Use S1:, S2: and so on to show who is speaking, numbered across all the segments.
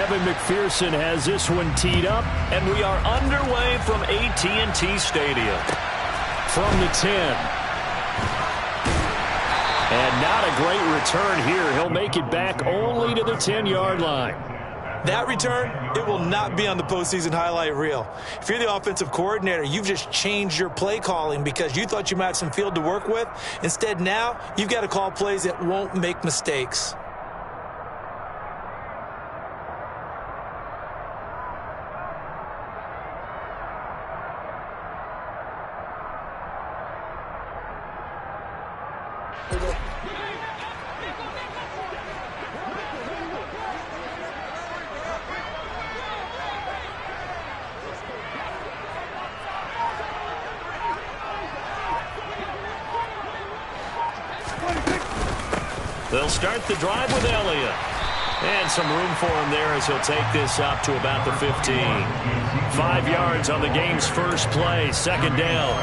S1: Evan McPherson has this one teed up, and we are underway from AT&T Stadium. From the 10. And not a great return here. He'll make it back only to the 10-yard line.
S2: That return, it will not be on the postseason highlight reel. If you're the offensive coordinator, you've just changed your play calling because you thought you might have some field to work with. Instead, now, you've got to call plays that won't make mistakes.
S1: They'll start the drive with Elliott. And some room for him there as he'll take this up to about the 15. 5 yards on the game's first play, second down.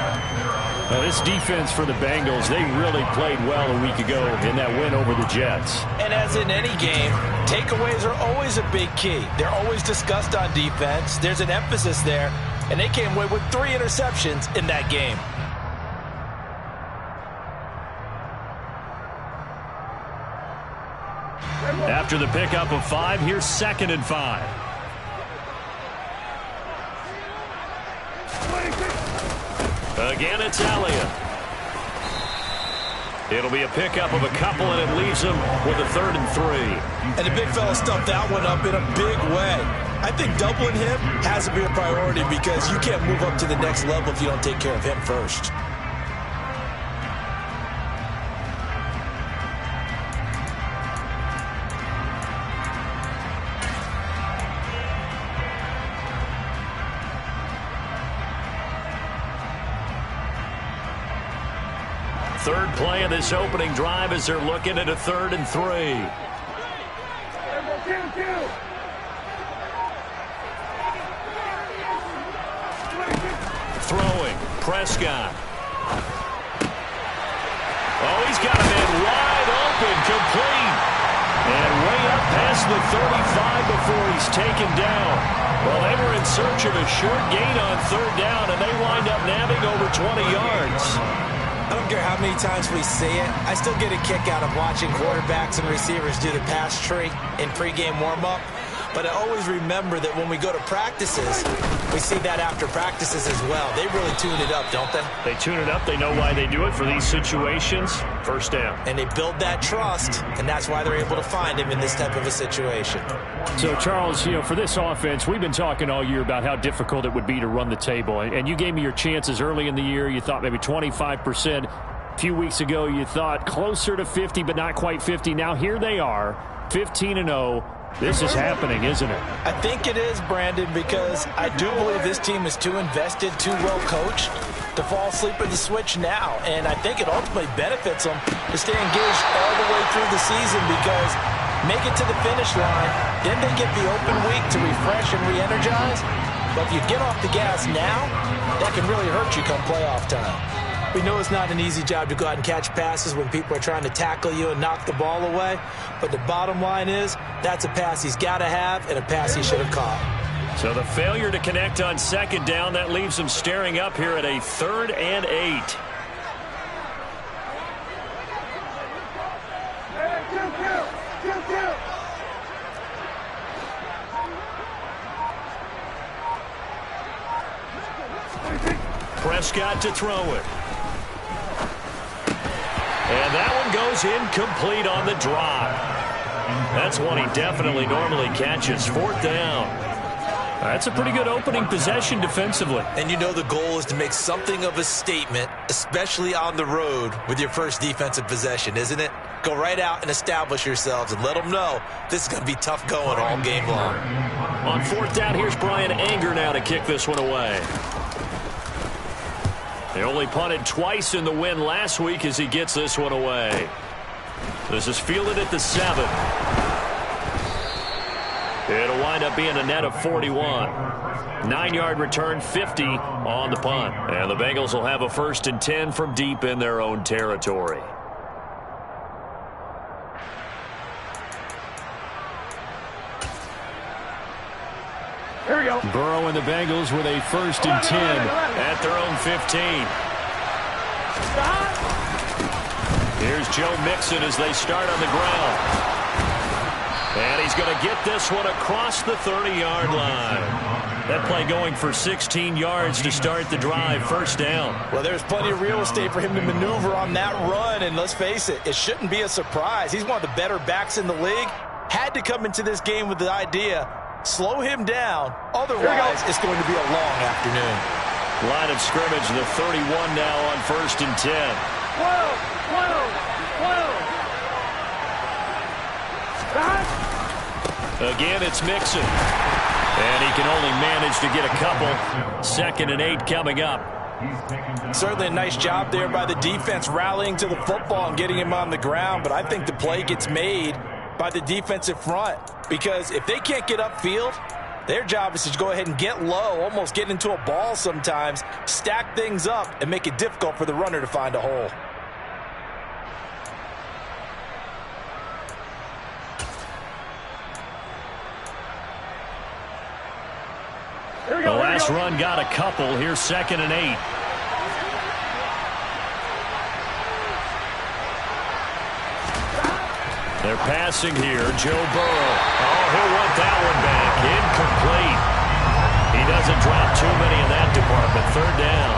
S1: Now, this defense for the Bengals, they really played well a week ago in that win over the Jets.
S2: And as in any game, takeaways are always a big key. They're always discussed on defense. There's an emphasis there, and they came away with 3 interceptions in that game.
S1: After the pickup of 5, here's 2nd and 5. Again, it's Elliott. It'll be a pickup of a couple, and it leaves him with a 3rd and 3.
S2: And the big fella stuffed that one up in a big way. I think doubling him has to be a priority because you can't move up to the next level if you don't take care of him first.
S1: Third play of this opening drive as they're looking at a 3rd and 3. Throwing, Prescott. Oh, he's got a man wide open, complete. And way up past the 35 before he's taken down. Well, they were in search of a short gain on 3rd down, and they wind up nabbing over 20 yards.
S2: I don't care how many times we see it. I still get a kick out of watching quarterbacks and receivers do the pass tree in pregame warm-up. But I always remember that when we go to practices, we see that after practices as well. They really tune it up, don't they?
S1: They tune it up. They know why they do it for these situations. First down.
S2: And they build that trust, and that's why they're able to find him in this type of a situation.
S1: So, Charles, for this offense, we've been talking all year about how difficult it would be to run the table. And you gave me your chances early in the year. You thought maybe 25%. A few weeks ago, you thought closer to 50, but not quite 50. Now, here they are, 15-0. This is happening, isn't it?
S2: I think it is, Brandon, because I do believe this team is too invested, too well coached to fall asleep at the switch now. And I think it ultimately benefits them to stay engaged all the way through the season because make it to the finish line, then they get the open week to refresh and re-energize. But if you get off the gas now, that can really hurt you come playoff time. We know it's not an easy job to go out and catch passes when people are trying to tackle you and knock the ball away. But the bottom line is that's a pass he's got to have and a pass he should have caught.
S1: So the failure to connect on 2nd down, that leaves him staring up here at a 3rd and 8. Prescott to throw it. And that one goes incomplete on the drop. That's one he definitely normally catches. 4th down. That's a pretty good opening possession defensively.
S2: And you know the goal is to make something of a statement, especially on the road with your first defensive possession, isn't it? Go right out and establish yourselves and let them know this is going to be tough going all game long.
S1: On 4th down, here's Brian Anger now to kick this one away. They only punted twice in the win last week as he gets this one away. This is fielded at the 7. It'll wind up being a net of 41. 9-yard return, 50 on the punt. And the Bengals will have a 1st and 10 from deep in their own territory.
S3: Here we go.
S1: Burrow and the Bengals with a 1st and 10 at their own 15. Here's Joe Mixon as they start on the ground. And he's going to get this one across the 30-yard line. That play going for 16 yards to start the drive. 1st down.
S2: Well, there's plenty of real estate for him to maneuver on that run. And let's face it, it shouldn't be a surprise. He's one of the better backs in the league. Had to come into this game with the idea, slow him down. Otherwise, it's going to be a long afternoon.
S1: Line of scrimmage, the 31 now on 1st and 10. Again, it's Mixon. And he can only manage to get a couple. 2nd and 8 coming up.
S2: Certainly a nice job there by the defense rallying to the football and getting him on the ground. But I think the play gets made by the defensive front. Because if they can't get upfield, their job is to go ahead and get low, almost get into a ball sometimes, stack things up, and make it difficult for the runner to find a hole.
S1: The last run got a couple. Here's 2nd and 8. They're passing here. Joe Burrow. Oh, he'll want that one back. Incomplete. He doesn't drop too many in that department. 3rd down.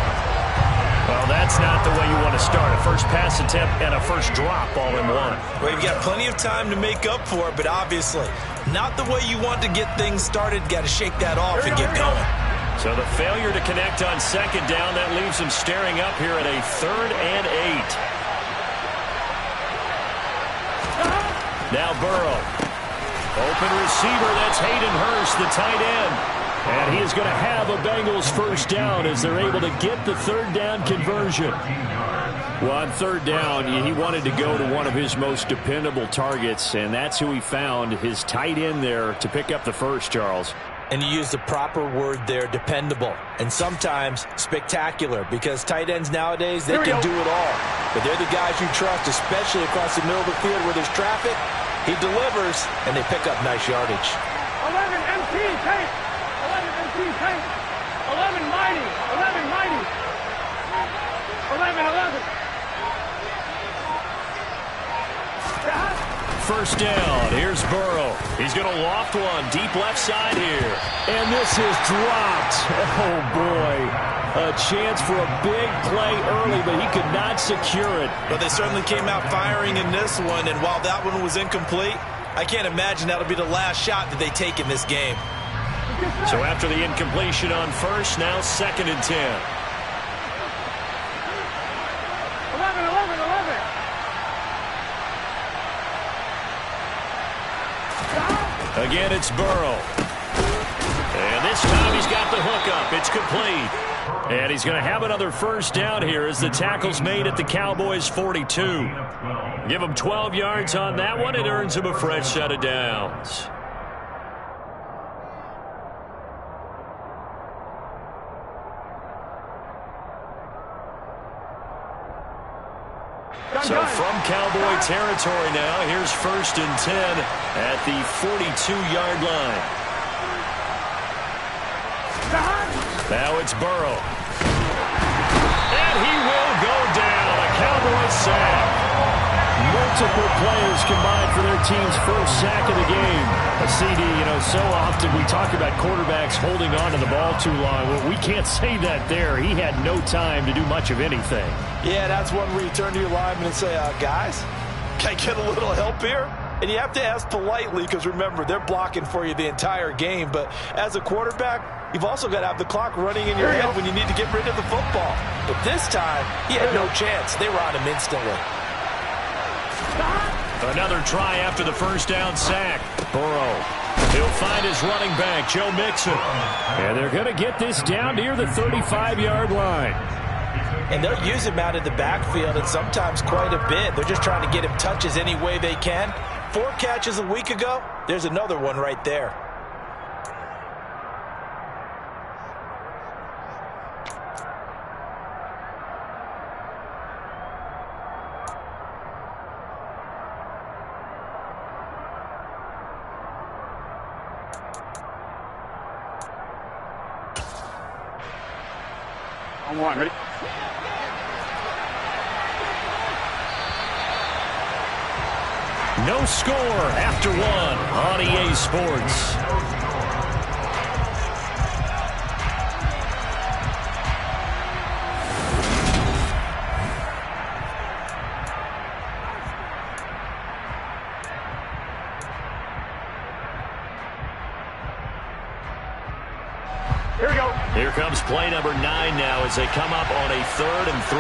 S1: Well, that's not the way you want to start. A first pass attempt and a first drop all in one.
S2: Well, you've got plenty of time to make up for it, but obviously not the way you want to get things started. Got to shake that off and get going.
S1: So the failure to connect on 2nd down, that leaves him staring up here at a 3rd and 8. Now Burrow. Open receiver, that's Hayden Hurst, the tight end. And he is going to have a Bengals 1st down as they're able to get the 3rd down conversion. Well, on 3rd down, he wanted to go to one of his most dependable targets, and that's who he found, his tight end there, to pick up the first, Charles.
S2: And you use the proper word there, dependable, and sometimes spectacular, because tight ends nowadays, they can do it all. But they're the guys you trust, especially across the middle of the field where there's traffic. He delivers, and they pick up nice yardage.
S3: 11 MT, tape. 11 MT, tape. 11 mighty. 11 mighty. 11.
S1: 1st down. Here's Burrow. He's going to loft one deep left side here. And this is dropped. Oh, boy. A chance for a big play early, but he could not secure it.
S2: But they certainly came out firing in this one, and while that one was incomplete, I can't imagine that'll be the last shot that they take in this game.
S1: So after the incompletion on 1st, now 2nd and 10.
S3: 11.
S1: Again, it's Burrow. And this time he's got the hook up. It's complete. And he's going to have another 1st down here as the tackle's made at the Cowboys' 42. Give him 12 yards on that one. It earns him a fresh set of downs. So from Cowboy territory now, here's 1st and 10 at the 42-yard line. Now it's Burrow. And he will go down. A Cowboy sack. Multiple players combined for their team's 1st sack of the game. A CD, so often we talk about quarterbacks holding on to the ball too long. Well, we can't say that there. He had no time to do much of anything.
S2: Yeah, that's one where you turn to your lineman and say, guys, can I get a little help here? And you have to ask politely because, remember, they're blocking for you the entire game. But as a quarterback, you've also got to have the clock running in your head when you need to get rid of the football. But this time, he had no chance. They were on him instantly.
S1: Another try after the 1st down sack. Burrow. He'll find his running back, Joe Mixon. And they're going to get this down near the 35-yard line.
S2: And they'll use him out in the backfield, and sometimes quite a bit. They're just trying to get him touches any way they can. 4 catches a week ago. There's another one right there.
S3: On one, ready?
S1: No score after one on EA Sports.
S3: Here we go.
S1: Here comes play number 9 now as they come up on a 3rd and 3.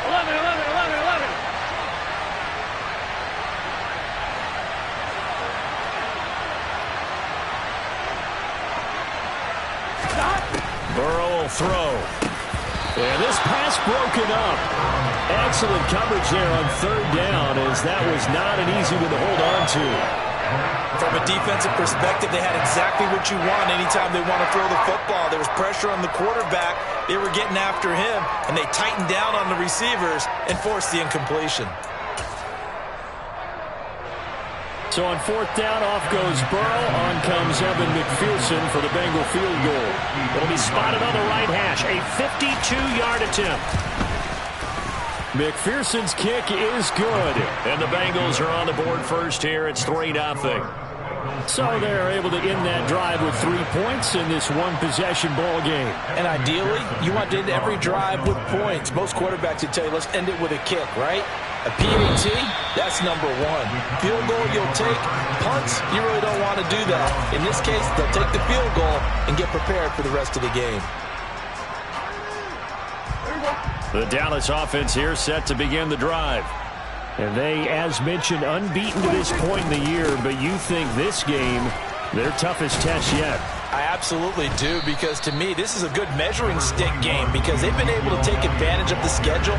S3: 11, 11, 11, 11. Stop.
S1: Burrow will throw. And this pass broken up. Excellent coverage there on 3rd down, as that was not an easy one to hold on to.
S2: From a defensive perspective, they had exactly what you want anytime they want to throw the football. There was pressure on the quarterback. They were getting after him, and they tightened down on the receivers and forced the incompletion.
S1: So on 4th down, off goes Burrow. On comes Evan McPherson for the Bengal field goal. It'll be spotted on the right hash. A 52-yard attempt. McPherson's kick is good. And the Bengals are on the board first here. It's 3-0. So they're able to end that drive with 3 points in this one-possession ball game.
S2: And ideally, you want to end every drive with points. Most quarterbacks would tell you, let's end it with a kick, right? A PAT, that's number 1. Field goal you'll take. Punts, you really don't want to do that. In this case, they'll take the field goal and get prepared for the rest of the game.
S1: The Dallas offense here set to begin the drive. And they, as mentioned, unbeaten to this point in the year, but you think this game, their toughest test yet.
S2: I absolutely do, because to me, this is a good measuring stick game because they've been able to take advantage of the schedule.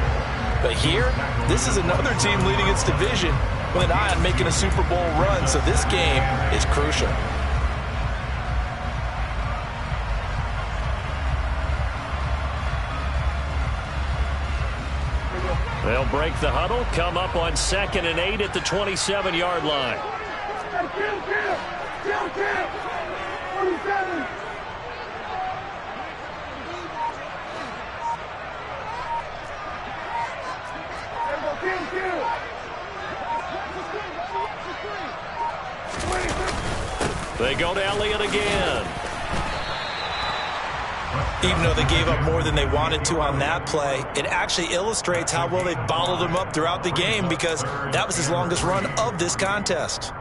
S2: But here, this is another team leading its division with an eye on making a Super Bowl run, so this game is crucial.
S1: They'll break the huddle, come up on 2nd and 8 at the 27-yard line.
S3: Kill. 47.
S1: They go to Elliott again.
S2: Even though they gave up more than they wanted to on that play, it actually illustrates how well they bottled them up throughout the game because that was his longest run of this contest.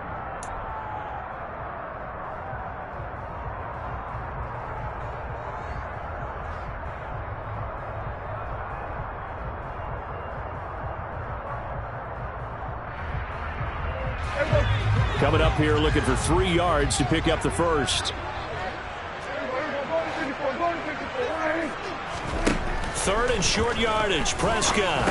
S1: Coming up here looking for 3 yards to pick up the first. 3rd and short yardage. Prescott.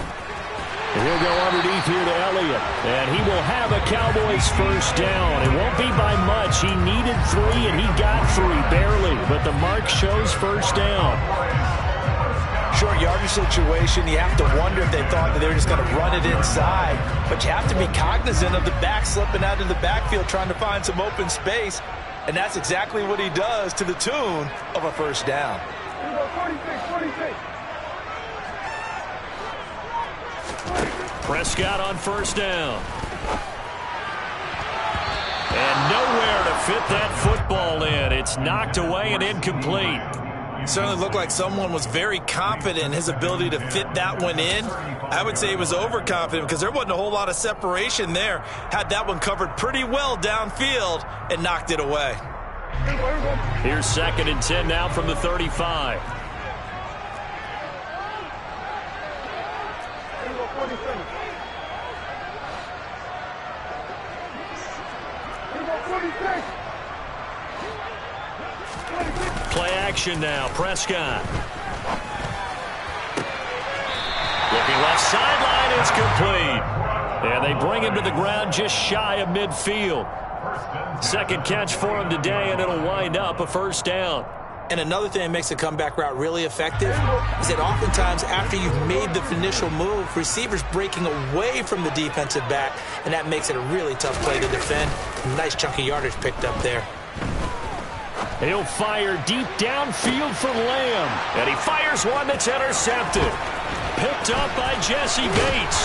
S1: He'll go underneath here to Elliott. And he will have a Cowboys first down. It won't be by much. He needed 3, and he got 3, barely. But the mark shows first down.
S2: Short yardage situation, you have to wonder if they thought that they were just going to run it inside. But you have to be cognizant of the back slipping out of the backfield trying to find some open space. And that's exactly what he does to the tune of a first down.
S3: 46.
S1: Prescott on first down. And nowhere to fit that football in. It's knocked away and incomplete.
S2: Certainly looked like someone was very confident in his ability to fit that one in. I would say he was overconfident because there wasn't a whole lot of separation there. Had that one covered pretty well downfield and knocked it away.
S1: Here's 2nd and 10 now from the 35. Play action now. Prescott. Looking left sideline. It's complete. And they bring him to the ground just shy of midfield. 2nd catch for him today, and it'll wind up a first down.
S2: And another thing that makes the comeback route really effective is that oftentimes after you've made the initial move, receivers breaking away from the defensive back, and that makes it a really tough play to defend. Nice chunk of yardage picked up there.
S1: He'll fire deep downfield for Lamb. And he fires one that's intercepted. Picked up by Jesse Bates.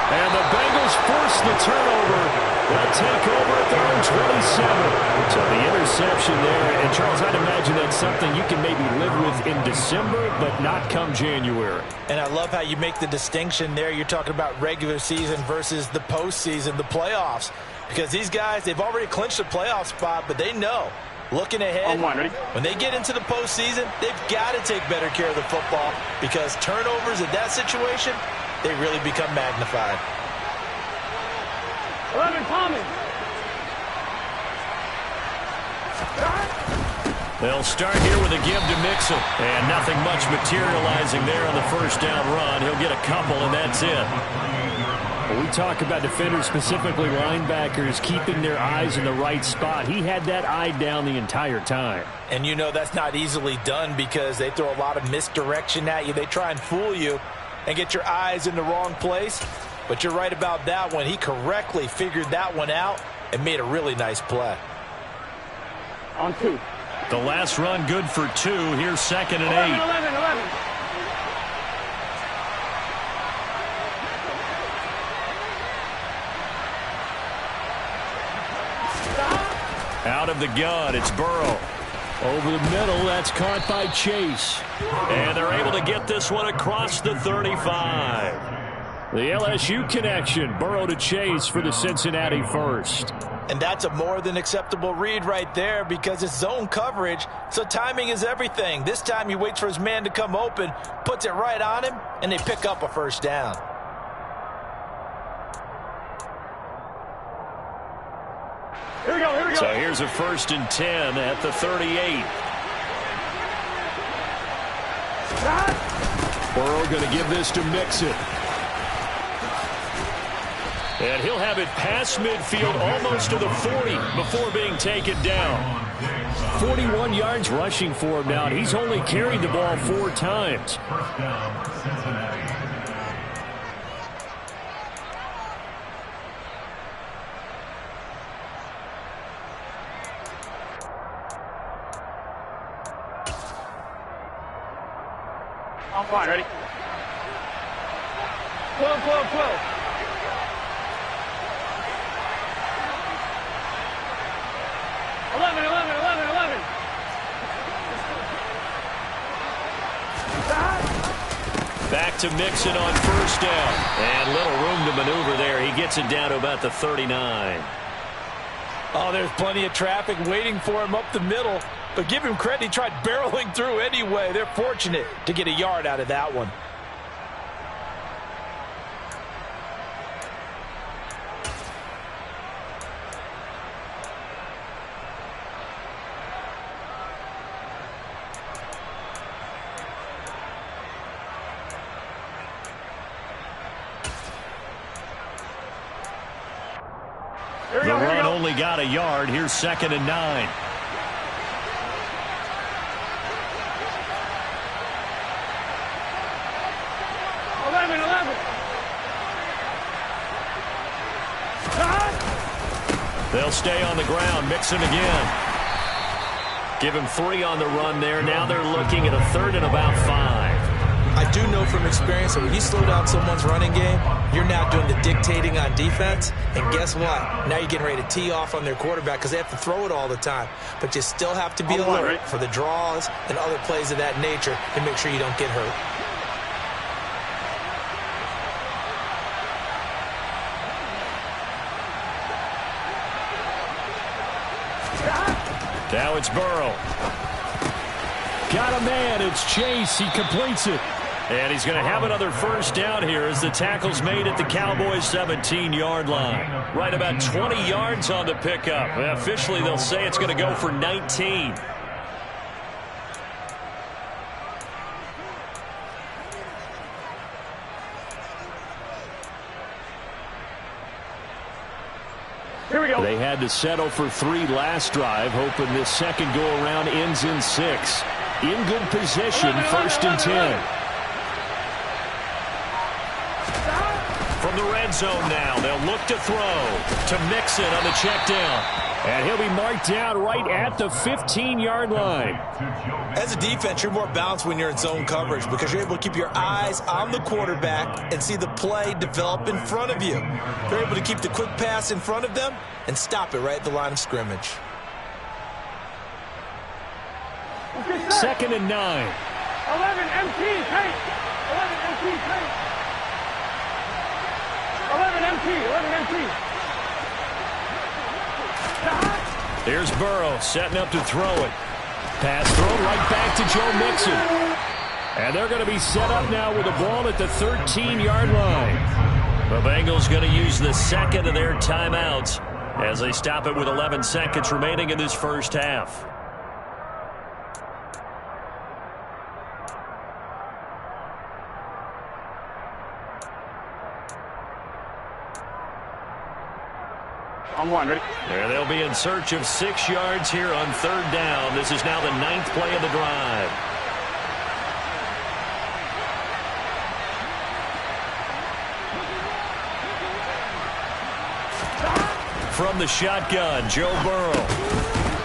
S1: And the Bengals force the turnover. They'll take over at their own 27. So the interception there. And, Charles, I'd imagine that's something you can maybe live with in December, but not come January.
S2: And I love how you make the distinction there. You're talking about regular season versus the postseason, the playoffs. Because these guys, they've already clinched a playoff spot, but they know, looking ahead, when they get into the postseason, they've got to take better care of the football because turnovers in that situation, they really become magnified.
S3: 11, Tommy.
S1: They'll start here with a give to Mixon. And nothing much materializing there on the first down run. He'll get a couple, and that's it.
S4: When we talk about defenders, specifically linebackers, keeping their eyes in the right spot. He had that eye down the entire time.
S2: And you know that's not easily done because they throw a lot of misdirection at you. They try and fool you and get your eyes in the wrong place. But you're right about that one. He correctly figured that one out and made a really nice play.
S3: On 2.
S1: The last run good for 2. Here's 2nd and 8.
S3: 11.
S1: Out of the gun, it's Burrow.
S4: Over the middle, that's caught by Chase.
S1: And they're able to get this one across the 35.
S4: The LSU connection, Burrow to Chase for the Cincinnati first.
S2: And that's a more than acceptable read right there because it's zone coverage, so timing is everything. This time he waits for his man to come open, puts it right on him, and they pick up a first down.
S3: Here we go.
S1: So here's a 1st and 10 at the 38.
S4: Burrow going to give this to Mixon.
S1: And he'll have it past midfield almost to the 40 before being taken down.
S4: 41 yards rushing for him now. He's only carried the ball 4 times.
S3: I'm fine. Ready? 12. 11.
S1: Back to Mixon on 1st down. And little room to maneuver there. He gets it down to about the 39.
S2: Oh, there's plenty of traffic waiting for him up the middle. But give him credit, he tried barreling through anyway. They're fortunate to get a yard out of that one.
S1: The run only got a yard. Here's 2nd and 9. They'll stay on the ground. Mixon again. Give him 3 on the run there. Now they're looking at a 3rd and about 5.
S2: I do know from experience that when you slow down someone's running game, you're now doing the dictating on defense. And guess what? Now you're getting ready to tee off on their quarterback because they have to throw it all the time. But you still have to be alert for the draws and other plays of that nature to make sure you don't get hurt.
S1: Now it's Burrow.
S4: Got a man. It's Chase. He completes it.
S1: And he's going to have another first down here as the tackle's made at the Cowboys' 17-yard line. Right about 20 yards on the pickup. Officially, they'll say it's going to go for 19.
S3: Here we go.
S4: They had to settle for 3 last drive, hoping this second go-around ends in 6. In good position, 1st and 10.
S1: from the red zone now. They'll look to throw to Mixon on the check down.
S4: And he'll be marked down right at the 15-yard line.
S2: As a defense, you're more balanced when you're in zone coverage because you're able to keep your eyes on the quarterback and see the play develop in front of you. They're able to keep the quick pass in front of them and stop it right at the line of scrimmage.
S4: 2nd and 9.
S3: 11 MT, take. 11 MT, take. 11 MT.
S1: Here's Burrow setting up to throw it. Pass thrown right back to Joe Mixon. And they're going to be set up now with the ball at the 13-yard line. The Bengals going to use the second of their timeouts as they stop it with 11 seconds remaining in this first half.
S3: On one, ready?
S1: There they'll be in search of 6 yards here on 3rd down. This is now the 9th play of the drive. From the shotgun, Joe Burrow.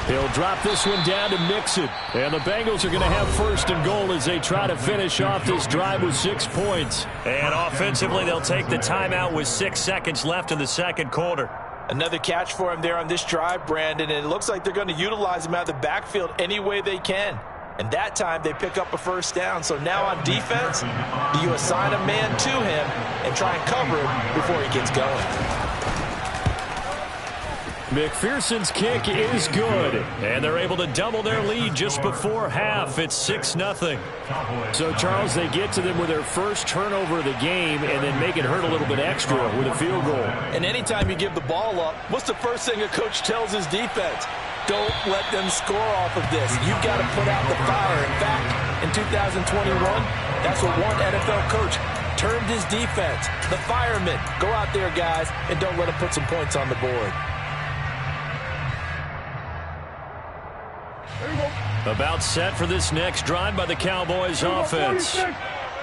S1: He'll drop this one down to Mixon. And the Bengals are going to have 1st and goal as they try to finish off this drive with 6 points. And offensively, they'll take the timeout with 6 seconds left in the second quarter.
S2: Another catch for him there on this drive, Brandon, and it looks like they're going to utilize him out of the backfield any way they can. And that time they pick up a 1st down. So now on defense, do you assign a man to him and try and cover him before he gets going?
S1: McPherson's kick is good, and they're able to double their lead just before half. It's 6-0.
S4: So, Charles, they get to them with their first turnover of the game and then make it hurt a little bit extra with a field goal.
S2: And anytime you give the ball up, what's the first thing a coach tells his defense? Don't let them score off of this. You've got to put out the fire. In fact, in 2021, that's what one NFL coach termed his defense. The firemen. Go out there, guys, and don't let them put some points on the board.
S1: About set for this next drive by the Cowboys offense.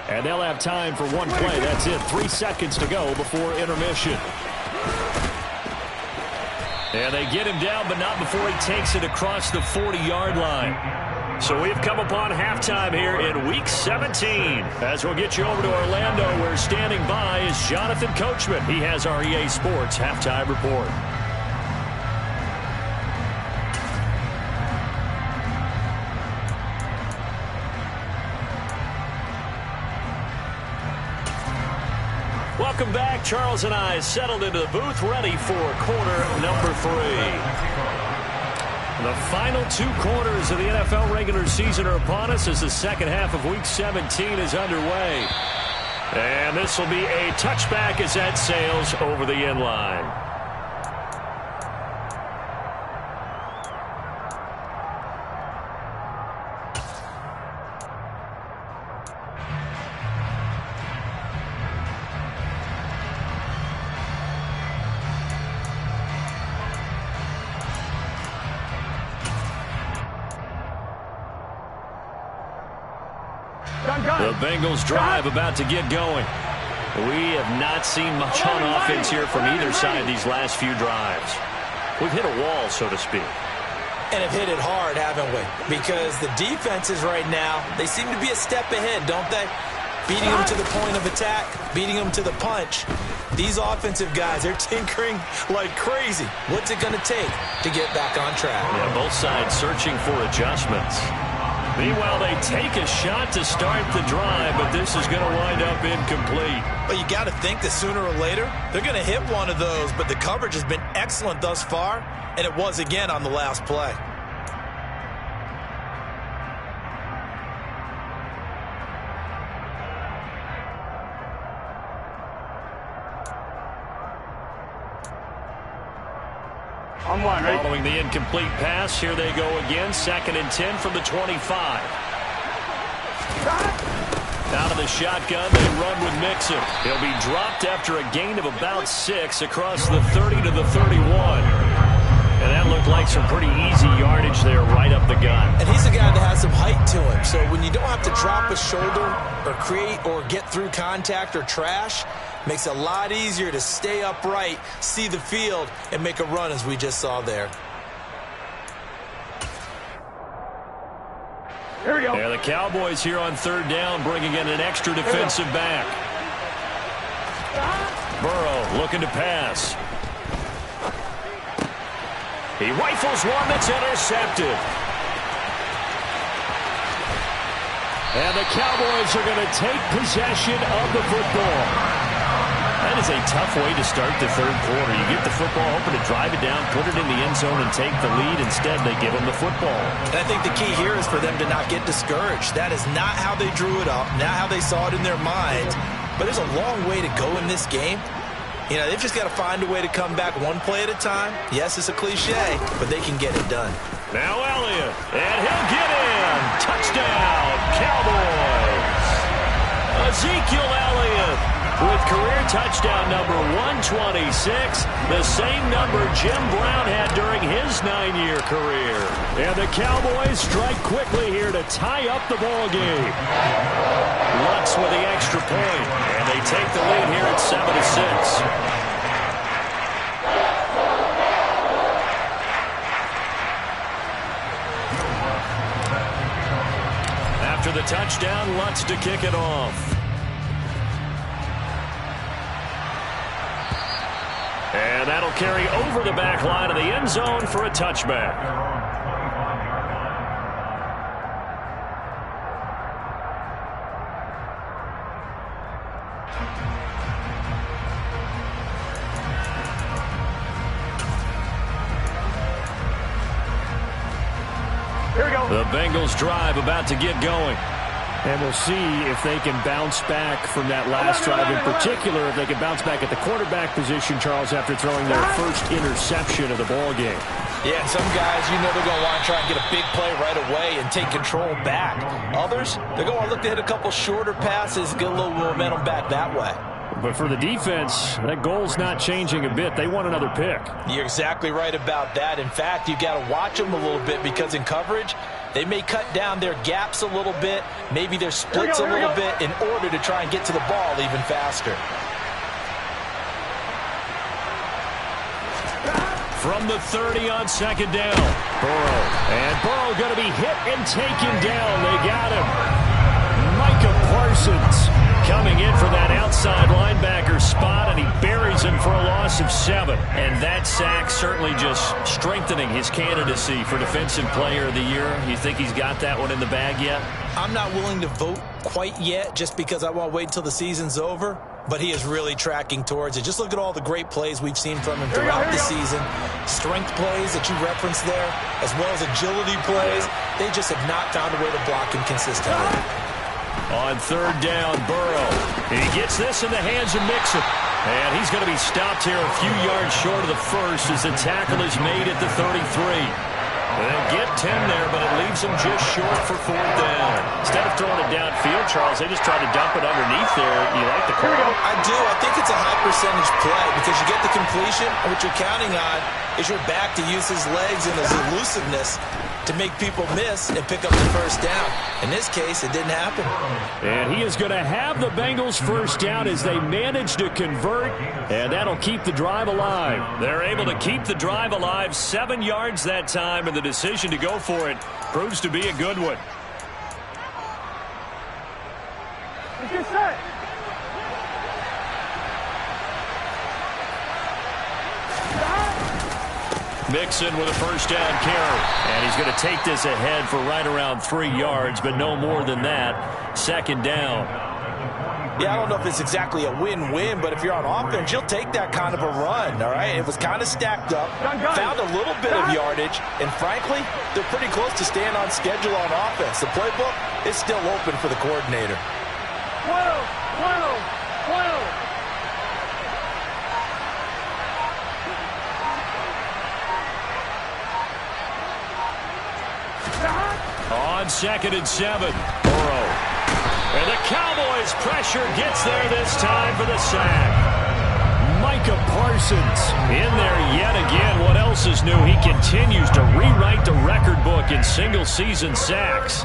S4: And they'll have time for one play. That's it. 3 seconds to go before intermission.
S1: And they get him down, but not before he takes it across the 40-yard line. So we've come upon halftime here in Week 17. As we'll get you over to Orlando, where standing by is Jonathan Coachman. He has our EA Sports halftime report. Welcome back. Charles and I settled into the booth, ready for quarter number 3. The final 2 quarters of the NFL regular season are upon us as the second half of Week 17 is underway. And this will be a touchback as that sails over the end line. The Bengals drive about to get going. We have not seen much on offense here from either side these last few drives. We've hit a wall, so to speak.
S2: And have hit it hard, haven't we? Because the defenses right now, they seem to be a step ahead, don't they? Beating them to the point of attack, beating them to the punch. These offensive guys, they're tinkering like crazy. What's it going to take to get back on track?
S1: Yeah, both sides searching for adjustments. Meanwhile, they take a shot to start the drive, but this is going to wind up incomplete.
S2: Well, you got to think that sooner or later, they're going to hit one of those, but the coverage has been excellent thus far, and it was again on the last play.
S3: On one, right?
S1: Following the incomplete pass, here they go again. 2nd and 10 from the 25. Out of the shotgun, they run with Mixon. He'll be dropped after a gain of about 6 across the 30 to the 31. And that looked like some pretty easy yardage there right up the gut.
S2: And he's a guy that has some height to him. So when you don't have to drop a shoulder or create or get through contact or trash, Makes it a lot easier to stay upright, see the field, and make a run as we just saw there.
S3: Here we go.
S1: Yeah, the Cowboys here on third down, bringing in an extra defensive back. Burrow looking to pass. He rifles one that's intercepted. And the Cowboys are going to take possession of the football. That is a tough way to start the third quarter. You get the football, hoping to drive it down, put it in the end zone, and take the lead. Instead, they give them the football.
S2: And I think the key here is for them to not get discouraged. That is not how they drew it up, not how they saw it in their minds. But there's a long way to go in this game. You know, they've just got to find a way to come back one play at a time. Yes, it's a cliche, but they can get it done.
S1: Now Elliott, and he'll get in. Touchdown, Cowboys. Ezekiel Elliott with career touchdown number 126, the same number Jim Brown had during his 9-year career. And the Cowboys strike quickly here to tie up the ball game. Lutz with the extra point, and they take the lead here at 7-6. After the touchdown, Lutz to kick it off. And that'll carry over the back line of the end zone for a touchback.
S3: Here we go.
S1: The Bengals drive about to get going.
S4: And we'll see if they can bounce back from that last drive in particular, if they can bounce back at the quarterback position, Charles, after throwing their first interception of the ball game.
S2: Yeah, and some guys, you know, they're going to want to try and get a big play right away and take control back. Others, they're going to look to hit a couple shorter passes, get a little momentum back that way.
S4: But for the defense, that goal's not changing a bit. They want another pick.
S2: You're exactly right about that. In fact, you got to watch them a little bit because in coverage, they may cut down their gaps a little bit, maybe their splits a little bit in order to try and get to the ball even faster.
S1: From the 30 on second down, Burrow. And Burrow going to be hit and taken down. They got him. Micah Parsons coming in for that outside linebacker spot, and he buries him for a loss of 7. And that sack certainly just strengthening his candidacy for Defensive Player of the Year. You think he's got that one in the bag yet?
S2: I'm not willing to vote quite yet just because I want to wait until the season's over, but he is really tracking towards it. Just look at all the great plays we've seen from him throughout the season. Strength plays that you referenced there, as well as agility plays. They just have not found a way to block him consistently.
S1: On third down, Burrow. He gets this in the hands of Mixon. And he's going to be stopped here a few yards short of the first as the tackle is made at the 33. They'll get 10 there, but it leaves them just short for fourth down. Instead of throwing it downfield, Charles, they just try to dump it underneath there. You like the call?
S2: I do. I think it's a high percentage play because you get the completion, and what you're counting on is your back to use his legs and his elusiveness to make people miss and pick up the first down. In this case, it didn't happen.
S4: And he is going to have the Bengals first down as they manage to convert, and that'll keep the drive alive.
S1: They're able to keep the drive alive, 7 yards that time, and the decision to go for it proves to be a good one.
S3: Get set.
S1: Mixon with a first down carry. And he's going to take this ahead for right around 3 yards, but no more than that. Second down.
S2: Yeah, I don't know if it's exactly a win-win, but if you're on offense, you'll take that kind of a run, all right? It was kind of stacked up, found a little bit of yardage, and frankly, they're pretty close to staying on schedule on offense. The playbook is still open for the coordinator.
S3: 12.
S1: On second and 7, Burrow. And the Cowboys' pressure gets there this time for the sack. Micah Parsons in there yet again. What else is new? He continues to rewrite the record book in single-season sacks.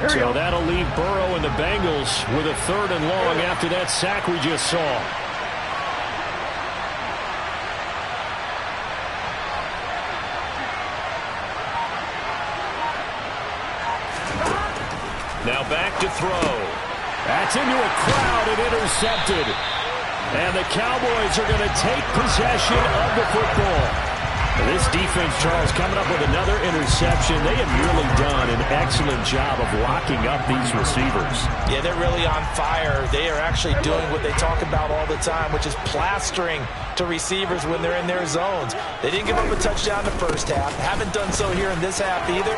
S4: So that'll leave Burrow and the Bengals with a 3rd and long after that sack we just saw.
S1: Now back to throw.
S4: That's into a crowd and intercepted. And the Cowboys are going to take possession of the football. This defense, Charles, coming up with another interception. They have really done an excellent job of locking up these receivers.
S2: Yeah, they're really on fire. They are actually doing what they talk about all the time, which is plastering to receivers when they're in their zones. They didn't give up a touchdown in the first half. Haven't done so here in this half either.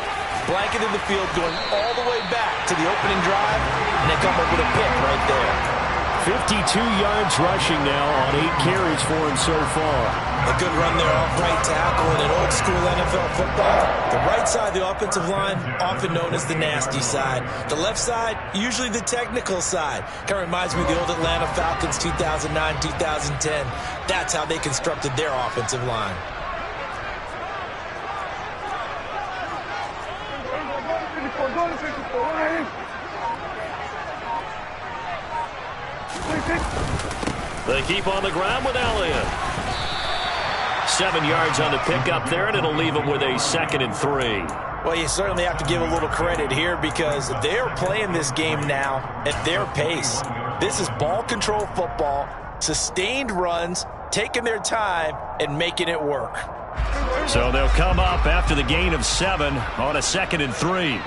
S2: Blanketed the field, going all the way back to the opening drive, and they come up with a pick right there.
S4: 52 yards rushing now on 8 carries for him so far.
S2: A good run there off right tackle in an old-school NFL football. The right side, the offensive line, often known as the nasty side. The left side, usually the technical side. Kind of reminds me of the old Atlanta Falcons 2009, 2010. That's how they constructed their offensive line.
S1: They keep on the ground with Elliott. 7 yards on the pickup there, and it'll leave them with a 2nd and 3.
S2: Well, you certainly have to give a little credit here because they're playing this game now at their pace. This is ball control football, sustained runs, taking their time, and making it work.
S1: So they'll come up after the gain of 7 on a 2nd and 3.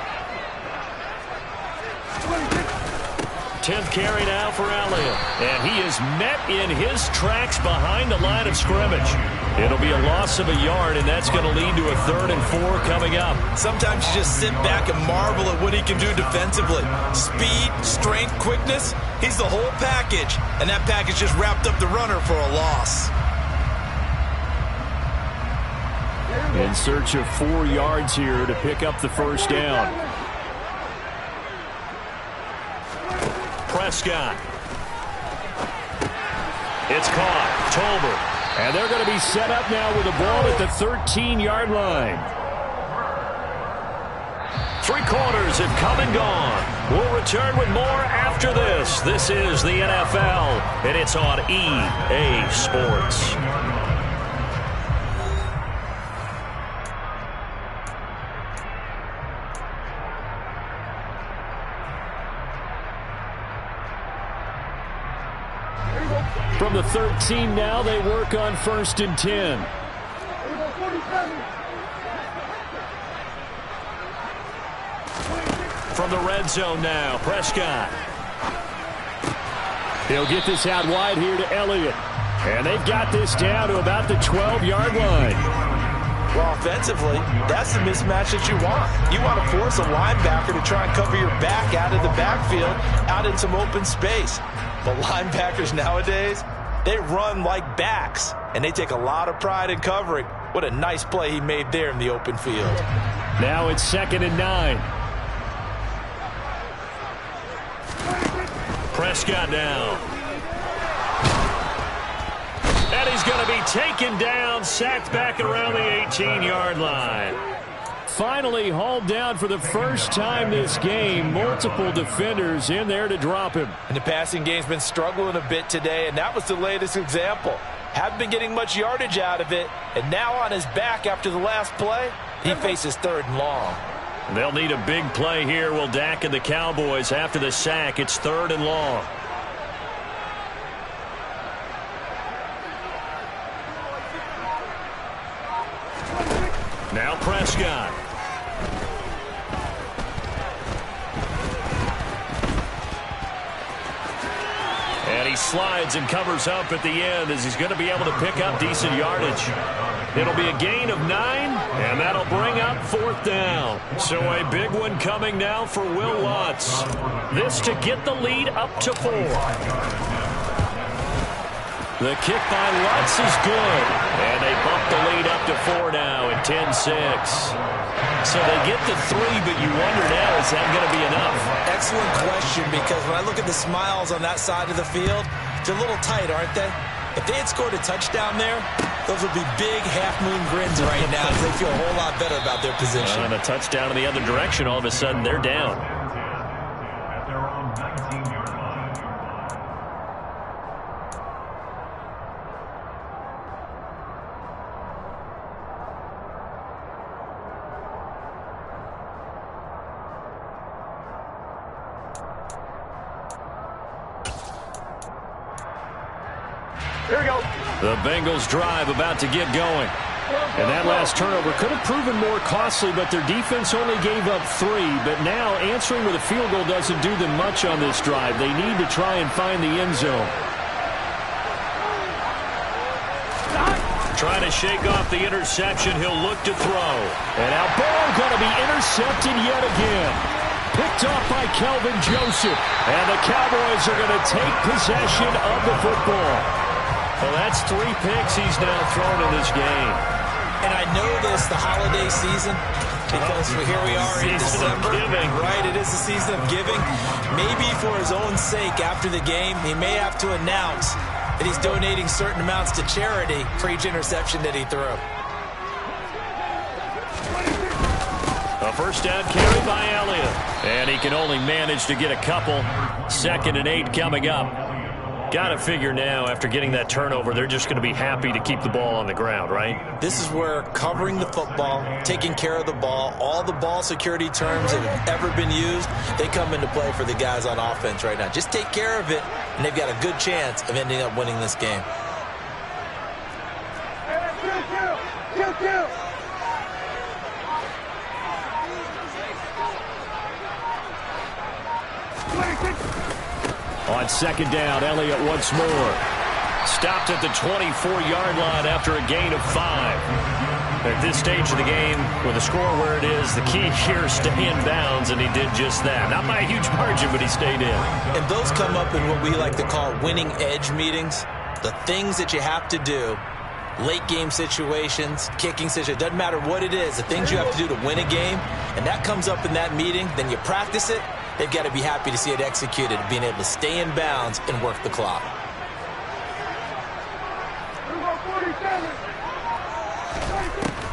S1: 10th carry now for Elliott. And he is met in his tracks behind the line of scrimmage. It'll be a loss of a yard, and that's going to lead to a 3rd and 4 coming up.
S2: Sometimes you just sit back and marvel at what he can do defensively. Speed, strength, quickness, he's the whole package. And that package just wrapped up the runner for a loss.
S4: In search of 4 yards here to pick up the first down.
S1: Prescott. It's caught. Tolbert.
S4: And they're going to be set up now with the ball at the 13-yard line.
S1: 3 quarters have come and gone. We'll return with more after this. This is the NFL, and it's on EA Sports.
S4: From the 13 now, they work on 1st and 10.
S1: From the red zone now, Prescott.
S4: He'll get this out wide here to Elliott. And they've got this down to about the 12-yard line.
S2: Well, offensively, that's the mismatch that you want. You want to force a linebacker to try and cover your back out of the backfield, out in some open space. But linebackers nowadays, they run like backs, and they take a lot of pride in covering. What a nice play he made there in the open field.
S4: Now it's 2nd and 9.
S1: Prescott now. And he's going to be taken down, sacked back around the 18-yard line.
S4: Finally hauled down for the first time this game. Multiple defenders in there to drop him.
S2: And the passing game's been struggling a bit today, and that was the latest example. Haven't been getting much yardage out of it, and now on his back after the last play, he faces 3rd and long.
S1: They'll need a big play here, will Dak and the Cowboys after the sack. It's 3rd and long. Now Prescott. And he slides and covers up at the end as he's going to be able to pick up decent yardage. It'll be a gain of 9, and that'll bring up 4th down. So a big one coming now for Will Lutz. This to get the lead up to 4. The kick by Lutz is good. And they bump the lead up to 4 now at 10-6. So they get the 3, but you wonder now, is that going to be enough?
S2: Excellent question, because when I look at the smiles on that side of the field, they're a little tight, aren't they? If they had scored a touchdown there, those would be big half-moon grins right now as they feel a whole lot better about their position.
S1: And a touchdown in the other direction, all of a sudden they're down.
S3: Here we go.
S1: The Bengals drive about to get going. And that last turnover could have proven more costly, but their defense only gave up 3. But now answering with a field goal doesn't do them much on this drive. They need to try and find the end zone. Trying to shake off the interception. He'll look to throw. And now ball going to be intercepted yet again. Picked off by Kelvin Joseph. And the Cowboys are going to take possession of the football. Well, that's 3 picks he's now thrown in this game.
S2: And I know this, the holiday season, because here we are in December. Right, it is the season of giving. Maybe for his own sake after the game, he may have to announce that he's donating certain amounts to charity for each interception that he threw.
S1: A first down carry by Elliott. And he can only manage to get a couple. 2nd and 8 coming up. Got to figure now, after getting that turnover, they're just going to be happy to keep the ball on the ground, right?
S2: This is where covering the football, taking care of the ball, all the ball security terms that have ever been used, they come into play for the guys on offense right now. Just take care of it, and they've got a good chance of ending up winning this game.
S1: On 2nd down, Elliott once more. Stopped at the 24-yard line after a gain of 5. At this stage of the game, with the score where it is, the key here is stay in bounds, and he did just that. Not by a huge margin, but he stayed in.
S2: And those come up in what we like to call winning edge meetings. The things that you have to do, late game situations, kicking situations, doesn't matter what it is, the things you have to do to win a game, and that comes up in that meeting, then you practice it. They've got to be happy to see it executed, being able to stay in bounds and work the clock.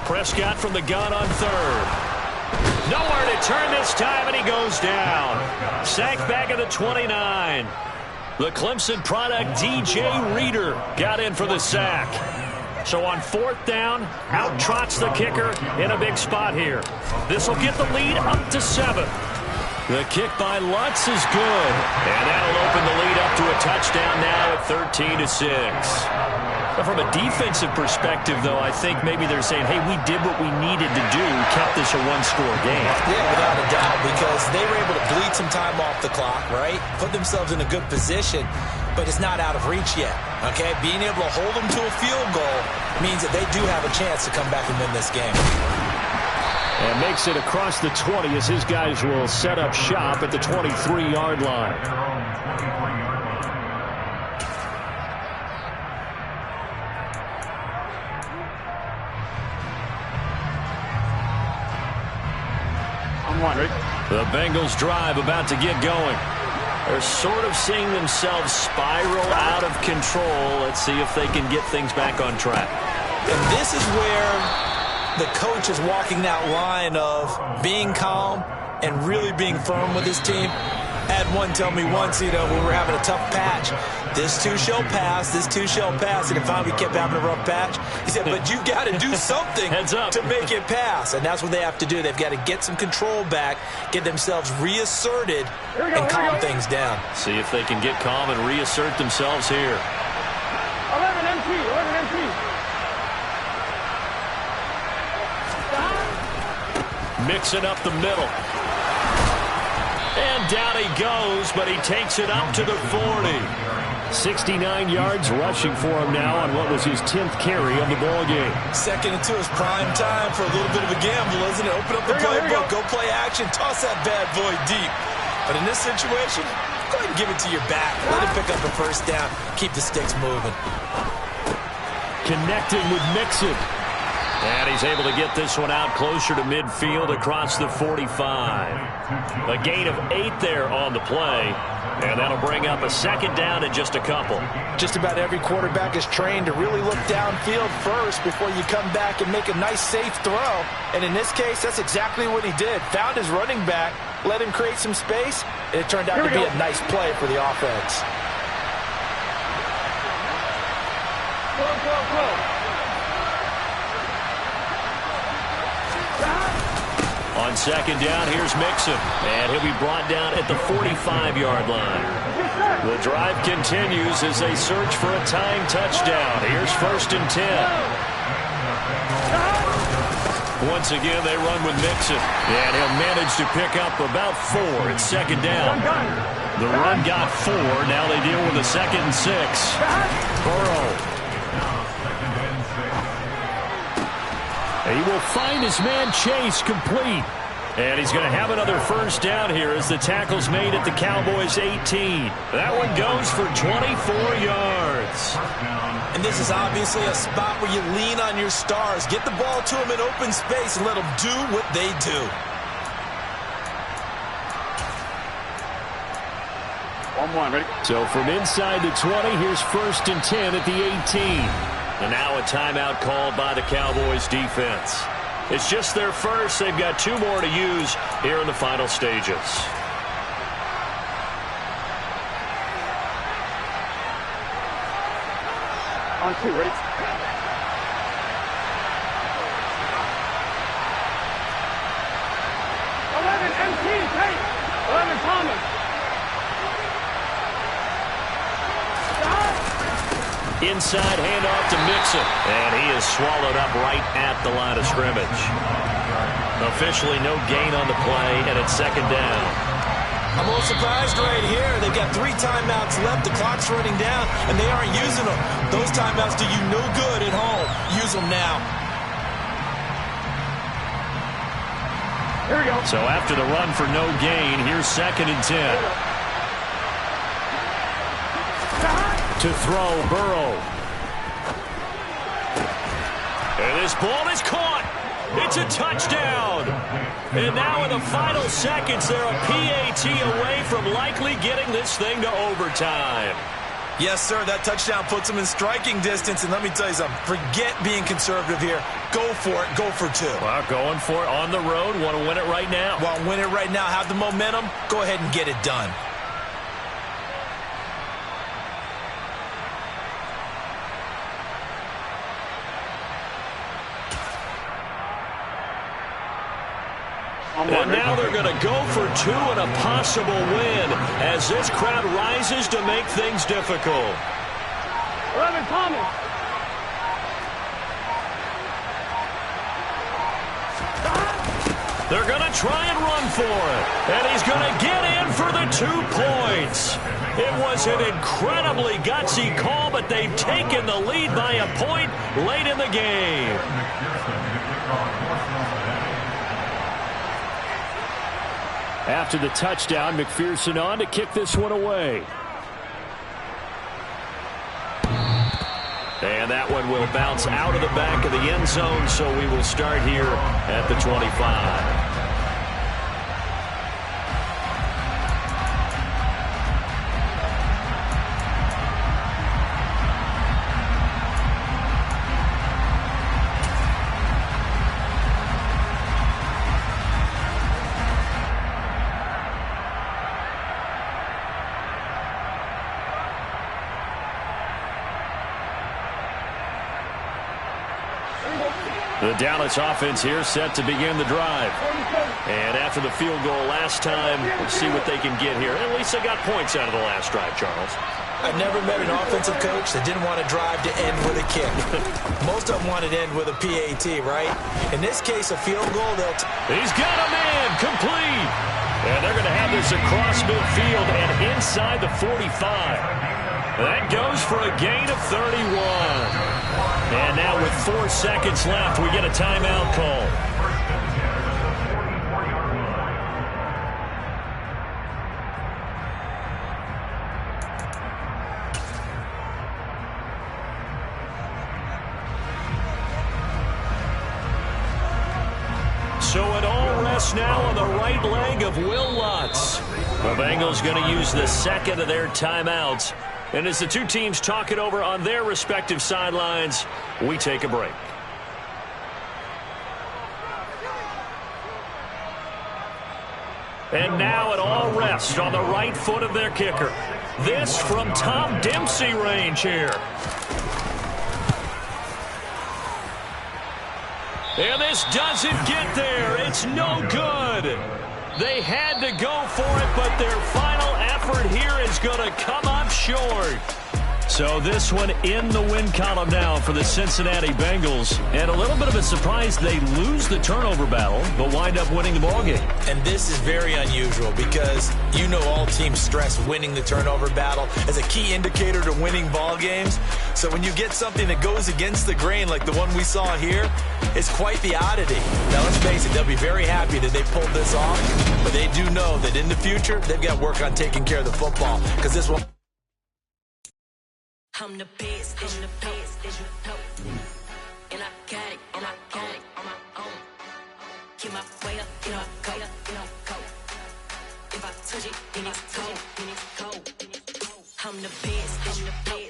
S1: Prescott from the gun on 3rd. Nowhere to turn this time, and he goes down. Sacked back at the 29. The Clemson product, DJ Reader, got in for the sack. So on 4th down, out trots the kicker in a big spot here. This will get the lead up to 7. The kick by Lutz is good. And that'll open the lead up to a touchdown now at 13-6. But from a defensive perspective, though, I think maybe they're saying, hey, we did what we needed to do, kept this a 1-score game.
S2: Yeah, without a doubt, because they were able to bleed some time off the clock, right? Put themselves in a good position, but it's not out of reach yet, okay? Being able to hold them to a field goal means that they do have a chance to come back and win this game.
S4: And makes it across the 20 as his guys will set up shop at the 23-yard line.
S3: I'm wondering.
S1: The Bengals drive about to get going. They're sort of seeing themselves spiral out of control. Let's see if they can get things back on track.
S2: And this is where the coach is walking that line of being calm and really being firm with his team. I had one tell me once, when we were having a tough patch, this too shall pass, this too shall pass. And finally we kept having a rough patch. He said, but you got to do something to make it pass. And that's what they have to do. They've got to get some control back, get themselves reasserted, and calm things down.
S1: See if they can get calm and reassert themselves here.
S3: 11 MT.
S1: Mixing up the middle. And down he goes, but he takes it up to the 40.
S4: 69 yards rushing for him now on what was his 10th carry of the ball game.
S2: 2nd and 2 is prime time for a little bit of a gamble, isn't it? Open up the playbook, go play action, toss that bad boy deep. But in this situation, go ahead and give it to your back. Let him pick up a first down. Keep the sticks moving.
S4: Connecting with Mixon.
S1: And he's able to get this one out closer to midfield across the 45. A gain of 8 there on the play. And that'll bring up a 2nd down and just a couple.
S2: Just about every quarterback is trained to really look downfield first before you come back and make a nice, safe throw. And in this case, that's exactly what he did. Found his running back, let him create some space, and it turned out to be a nice play for the offense.
S1: On second down, here's Mixon, and he'll be brought down at the 45-yard line. The drive continues as they search for a tying touchdown. Here's 1st and 10. Once again, they run with Mixon, and he'll manage to pick up about 4 at second down. The run got 4. Now they deal with a 2nd and 6. Burrow.
S4: He will find his man Chase complete.
S1: And he's going to have another 1st down here as the tackle's made at the Cowboys' 18. That one goes for 24 yards.
S2: And this is obviously a spot where you lean on your stars. Get the ball to them in open space and let them do what they do.
S3: Ready?
S4: So from inside the 20, here's 1st and 10 at the 18.
S1: And now a timeout called by the Cowboys defense. It's just their first. They've got 2 more to use here in the final stages.
S3: On 2, ready? Thomas.
S1: Inside handoff to Mixon, and he is swallowed up right at the line of scrimmage. Officially no gain on the play, and it's 2nd down.
S2: I'm a little surprised right here. They've got 3 timeouts left. The clock's running down, and they aren't using them. Those timeouts do you no good at home. Use them now.
S3: Here we go.
S1: So after the run for no gain, here's 2nd and 10.
S4: To throw, Burrow.
S1: And this ball is caught. It's a touchdown. And now in the final seconds, they're a PAT away from likely getting this thing to overtime.
S2: Yes, sir, that touchdown puts them in striking distance. And let me tell you something, forget being conservative here. Go for it. Go for 2.
S1: Well, going for it on the road. Want to win it right now.
S2: Want to win it right now. Have the momentum. Go ahead and get it done.
S1: And now they're going to go for 2 and a possible win as this crowd rises to make things difficult.
S3: 11, Thomas.
S1: They're going to try and run for it. And he's going to get in for the 2 points. It was an incredibly gutsy call, but they've taken the lead by a point late in the game.
S4: After the touchdown, McPherson on to kick this one away.
S1: And that one will bounce out of the back of the end zone, so we will start here at the 25. The Dallas offense here set to begin the drive. And after the field goal last time, we'll see what they can get here. At least they got points out of the last drive, Charles.
S2: I've never met an offensive coach that didn't want to drive to end with a kick. Most of them wanted to end with a PAT, right? In this case, a field goal,
S1: He's got a man, complete. And they're going to have this across midfield and inside the 45. That goes for a gain of 31. And now with 4 seconds left, we get a timeout call. So it all rests now on the right leg of Will Lutz. The Bengals going to use the second of their timeouts. And as the 2 teams talk it over on their respective sidelines, we take a break. And now it all rests on the right foot of their kicker. This from Tom Dempsey range here. And this doesn't get there. It's no good. They had to go for it, but their final effort here is going to come up short. So this one in the win column now for the Cincinnati Bengals. And a little bit of a surprise, they lose the turnover battle, but wind up winning the ballgame.
S2: And this is very unusual because you know all teams stress winning the turnover battle as a key indicator to winning ball games. So when you get something that goes against the grain like the one we saw here, it's quite the oddity. Now let's face it, they'll be very happy that they pulled this off, but they do know that in the future, they've got work on taking care of the football because this one...
S5: I'm the best, as you know. And I got it on my own. Get my way up, go. If I touch it, then it's cold. I'm the best, as you know.